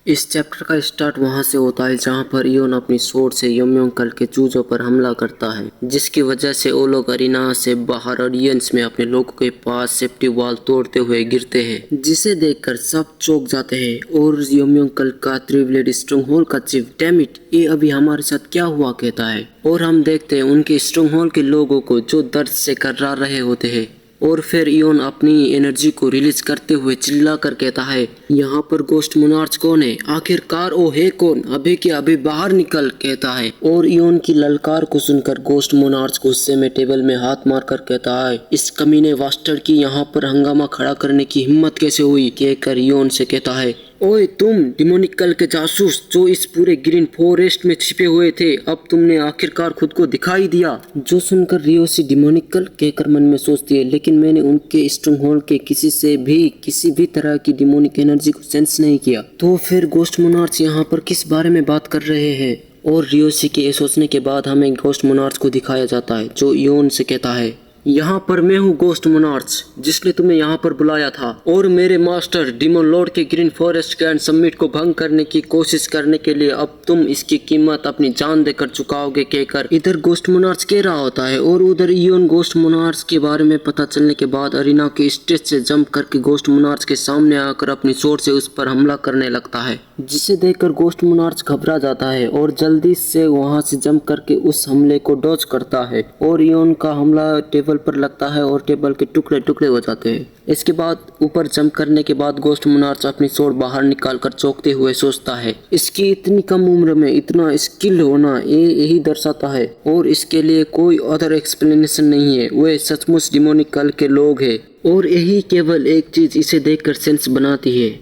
इस चैप्टर का स्टार्ट वहां से होता है जहां पर इयोन अपनी स्वॉर्ड से यमयंकल के चूजों पर हमला करता है, जिसकी वजह से वो लोग अरीना से बाहर ऑडियंस में अपने लोगों के पास सेफ्टी वॉल तोड़ते हुए गिरते हैं, जिसे देखकर सब चौंक जाते हैं और यमयंकल का त्रिब्लेड स्ट्रॉन्गहोल्ड का चीफ डैम इट, ये अभी हमारे साथ क्या हुआ कहता है। और हम देखते हैं उनके स्ट्रॉन्गहोल्ड के लोगों को जो दर्द से कर्रा रहे होते हैं। और फिर इयोन अपनी एनर्जी को रिलीज करते हुए चिल्ला कर कहता है, यहाँ पर गोस्ट मोनार्च कौन है, आखिरकार वो है कौन, अभी के अभी बाहर निकल कहता है। और इयोन की ललकार को सुनकर गोस्ट मोनार्च गुस्से में टेबल में हाथ मार कर कहता है, इस कमीने वास्टर की यहाँ पर हंगामा खड़ा करने की हिम्मत कैसे हुई, कहकर इयोन से कहता है, ओए तुम डिमोनिकल के जासूस जो इस पूरे ग्रीन फॉरेस्ट में छिपे हुए थे, अब तुमने आखिरकार खुद को दिखाई दिया। जो सुनकर रियोसी डिमोनिकल कहकर मन में सोचती है, लेकिन मैंने उनके स्ट्रॉन्गहोल्ड के किसी भी तरह की डिमोनिक एनर्जी को सेंस नहीं किया, तो फिर गोस्ट मोनार्च यहाँ पर किस बारे में बात कर रहे हैं। और रियोसी के सोचने के बाद हमें गोस्ट मोनार्च को दिखाया जाता है, जो इयोन से कहता है, यहाँ पर मैं हूँ गोस्ट मोनार्च जिसने तुम्हें यहाँ पर बुलाया था, और मेरे मास्टर डिमोन लॉर्ड के ग्रीन फॉरेस्ट ग्रैंड समिट को भंग करने की कोशिश करने के लिए अब तुम इसकी कीमत अपनी जान देकर चुकाओगे, कहकर इधर गोस्ट मोनार्च कह रहा होता है। और उधर इयोन गोस्ट मोनार्च के बारे में पता चलने के बाद अरीना के स्टेज से जंप करके गोस्ट मोनार्च के सामने आकर अपनी स्वॉर्ड से उस पर हमला करने लगता है, जिसे देखकर गोस्ट मोनार्च घबरा जाता है और जल्दी से वहां से जंप करके उस हमले को डॉज करता है। और इयोन का हमला टेबल पर लगता है और टेबल के टुकड़े टुकड़े हो जाते हैं। इसके बाद ऊपर जंप करने के बाद गोस्ट मोनार्च अपनी स्वॉर्ड बाहर निकालकर चौंकते हुए सोचता है, इसकी इतनी कम उम्र में इतना स्किल होना ये यही दर्शाता है, और इसके लिए कोई अदर एक्सप्लेनेशन नहीं है, वे सचमुच डिमोनिकल के लोग हैं, और यही केवल एक चीज इसे देखकर सेंस बनाती है।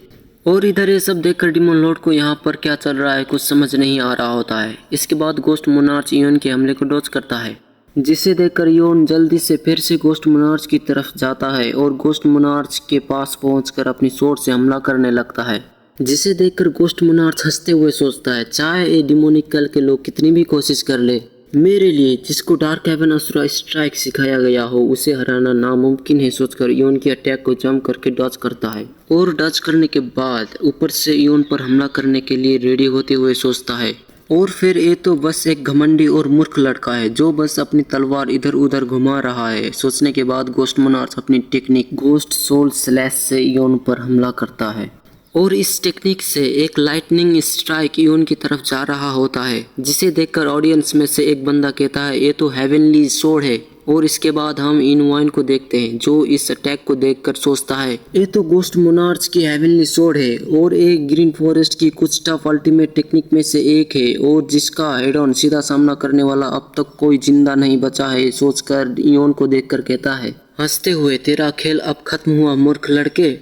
और इधर ये सब देखकर डिमोन लॉर्ड को यहाँ पर क्या चल रहा है कुछ समझ नहीं आ रहा होता है। इसके बाद गोस्ट मोनार्च इयोन के हमले को डॉज करता है, जिसे देखकर इयोन जल्दी से फिर से गोस्ट मोनार्च की तरफ जाता है और गोस्ट मोनार्च के पास पहुंचकर अपनी स्वॉर्ड से हमला करने लगता है, जिसे देखकर गोस्ट मोनार्च हंसते हुए सोचता है, चाहे ये डिमोनिकल के लोग कितनी भी कोशिश कर ले, मेरे लिए जिसको डार्क हेवन असुरा स्ट्राइक सिखाया गया हो उसे हराना नामुमकिन है, सोचकर इयोन की अटैक को जंप करके डॉज करता है। और डॉज करने के बाद ऊपर से इयोन पर हमला करने के लिए रेडी होते हुए सोचता है, और फिर ये तो बस एक घमंडी और मूर्ख लड़का है जो बस अपनी तलवार इधर उधर घुमा रहा है। सोचने के बाद गोस्ट मोनार्च अपनी टेक्निक गोस्ट सोल स्लैश से इयोन पर हमला करता है, और इस टेक्निक से एक लाइटनिंग स्ट्राइक इयोन की तरफ जा रहा होता है, जिसे देखकर ऑडियंस में से एक बंदा कहता है, ये तो हेवनली स्वॉर्ड है। और इसके बाद हम इनवाइन को देखते हैं जो इस अटैक को देखकर सोचता है, ये तो गोस्ट मोनार्च की हेवनली स्वॉर्ड है और एक ग्रीन फॉरेस्ट की कुछ टफ अल्टीमेट टेक्निक में से एक है, और जिसका हेड ऑन सीधा सामना करने वाला अब तक कोई जिंदा नहीं बचा है, सोचकर इयोन को देखकर कहता है हंसते हुए, तेरा खेल अब खत्म हुआ मूर्ख लड़के।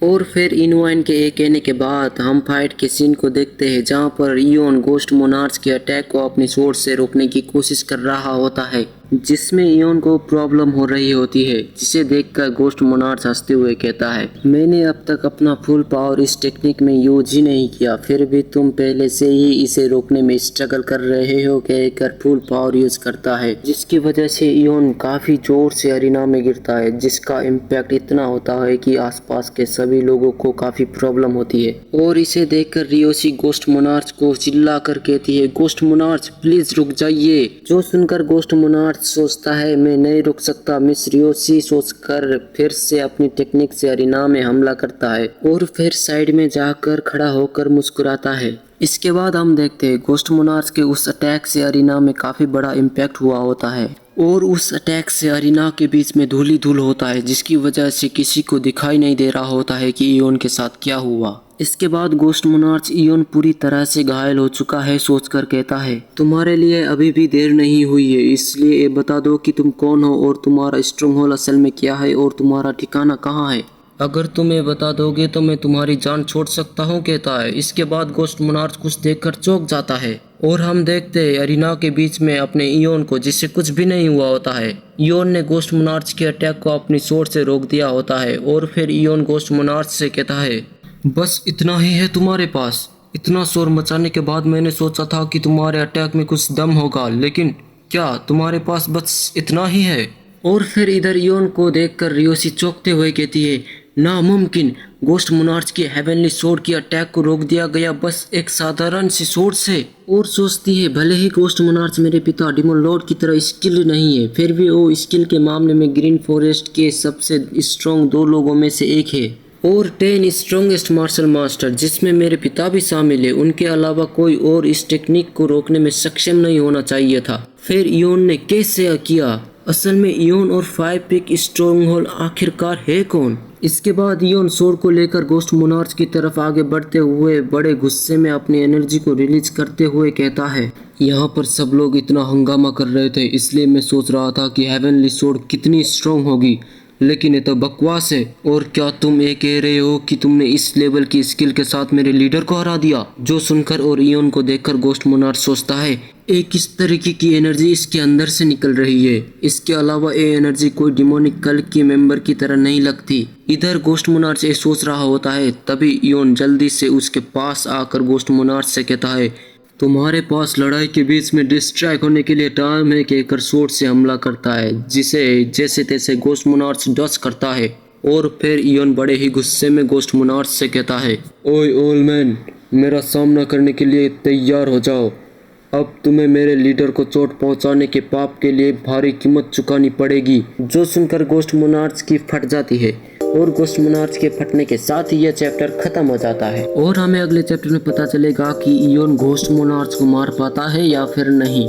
और फिर इनवाइन के एक कहने के बाद हम फाइट के सीन को देखते हैं, जहां पर इयोन गोस्ट मोनार्च के अटैक को अपनी स्वॉर्ड से रोकने की कोशिश कर रहा होता है, जिसमें इयोन को प्रॉब्लम हो रही होती है, जिसे देखकर गोस्ट मोनार्च हंसते हुए कहता है, मैंने अब तक अपना फुल पावर इस टेक्निक में यूज ही नहीं किया, फिर भी तुम पहले से ही इसे रोकने में स्ट्रगल कर रहे हो, कहकर फुल पावर यूज करता है, जिसकी वजह से इयोन काफी जोर से अरीना में गिरता है, जिसका इम्पैक्ट इतना होता है कि आसपास के सभी लोगों को काफी प्रॉब्लम होती है। और इसे देखकर रियोसी गोस्ट मोनार्च को चिल्ला कर कहती है, गोस्ट मोनार्च प्लीज रुक जाइए। जो सुनकर गोस्ट मोनार्च सोचता है, मैं नहीं रुक सकता मिस रियोसी, सोचकर फिर से अपनी टेक्निक से अरीना में हमला करता है, और फिर साइड में जाकर खड़ा होकर मुस्कुराता है। इसके बाद हम देखते हैं गोस्ट मोनार्च के उस अटैक से अरीना में काफी बड़ा इम्पैक्ट हुआ होता है, और उस अटैक से अरीना के बीच में धूल ही धूल होता है, जिसकी वजह से किसी को दिखाई नहीं दे रहा होता है कि इयोन के साथ क्या हुआ। इसके बाद गोस्ट मोनार्च इयोन पूरी तरह से घायल हो चुका है सोचकर कहता है, तुम्हारे लिए अभी भी देर नहीं हुई है, इसलिए ये बता दो कि तुम कौन हो और तुम्हारा स्ट्रॉन्गहोल्ड असल में क्या है और तुम्हारा ठिकाना कहाँ है। अगर तुम ये बता दोगे तो मैं तुम्हारी जान छोड़ सकता हूँ, कहता है। इसके बाद गोस्ट मोनार्च कुछ देखकर चौंक जाता है, और हम देखते हैं अरीना के बीच में अपने इयोन को, जिससे कुछ भी नहीं हुआ होता है। इयोन ने गोस्ट मोनार्च के अटैक को अपनी स्वॉर्ड से रोक दिया होता है, और फिर इयोन गोस्ट मोनार्च से कहता है, बस इतना ही है तुम्हारे पास। इतना शोर मचाने के बाद मैंने सोचा था कि तुम्हारे अटैक में कुछ दम होगा, लेकिन क्या तुम्हारे पास बस इतना ही है। और फिर इधर इयोन को देखकर रियोसी चौंकते हुए कहती है, नामुमकिन। गोस्ट मोनार्च की हेवनली सोर्ड की अटैक को रोक दिया गया बस एक साधारण सी सोर्ड से। और सोचती है भले ही गोस्ट मोनार्च मेरे पिता डिमोन लॉर्ड की तरह स्किल्ड नहीं है, फिर भी वो स्किल के मामले में ग्रीन फॉरेस्ट के सबसे स्ट्रॉन्ग 2 लोगों में से एक है। और 10 स्ट्रॉन्गेस्ट मार्शल मास्टर जिसमें मेरे पिता भी शामिल है, उनके अलावा कोई और इस टेक्निक को रोकने में सक्षम नहीं होना चाहिए था। फिर इयोन ने कैसे किया? असल में इयोन और 5 पिक स्ट्रॉन्गहोल्ड आखिरकार है कौन? इसके बाद इयोन सोर्ड को लेकर गोस्ट मोनार्च की तरफ आगे बढ़ते हुए बड़े गुस्से में अपनी एनर्जी को रिलीज करते हुए कहता है, यहाँ पर सब लोग इतना हंगामा कर रहे थे इसलिए मैं सोच रहा था कि हेवनली सोर्ड कितनी स्ट्रॉन्ग होगी, लेकिन ये तो बकवास है। और क्या तुम ये कह रहे हो कि तुमने इस लेवल की स्किल के साथ मेरे लीडर को हरा दिया? जो सुनकर और इयोन को देखकर गोस्ट मोनार्च सोचता है एक किस तरीके की एनर्जी इसके अंदर से निकल रही है। इसके अलावा ये एनर्जी कोई डिमोनिक कल्ट के मेंबर की तरह नहीं लगती। इधर गोस्ट मोनार्च ये सोच रहा होता है, तभी इयोन जल्दी से उसके पास आकर गोस्ट मोनार्च से कहता है, तुम्हारे पास लड़ाई के बीच में डिस्ट्रैक्ट होने के लिए टाइम है, कहकर सोर्ड से हमला करता है, जिसे जैसे तैसे गोस्ट मोनार्च डस करता है। और फिर इयोन बड़े ही गुस्से में गोस्ट मोनार्च से कहता है, ओए ओल्ड मैन, मेरा सामना करने के लिए तैयार हो जाओ। अब तुम्हें मेरे लीडर को चोट पहुंचाने के पाप के लिए भारी कीमत चुकानी पड़ेगी। जो सुनकर गोस्ट मोनार्च की फट जाती है और गोस्ट मोनार्च के फटने के साथ ही यह चैप्टर खत्म हो जाता है। और हमें अगले चैप्टर में पता चलेगा कि इयोन गोस्ट मोनार्च को मार पाता है या फिर नहीं।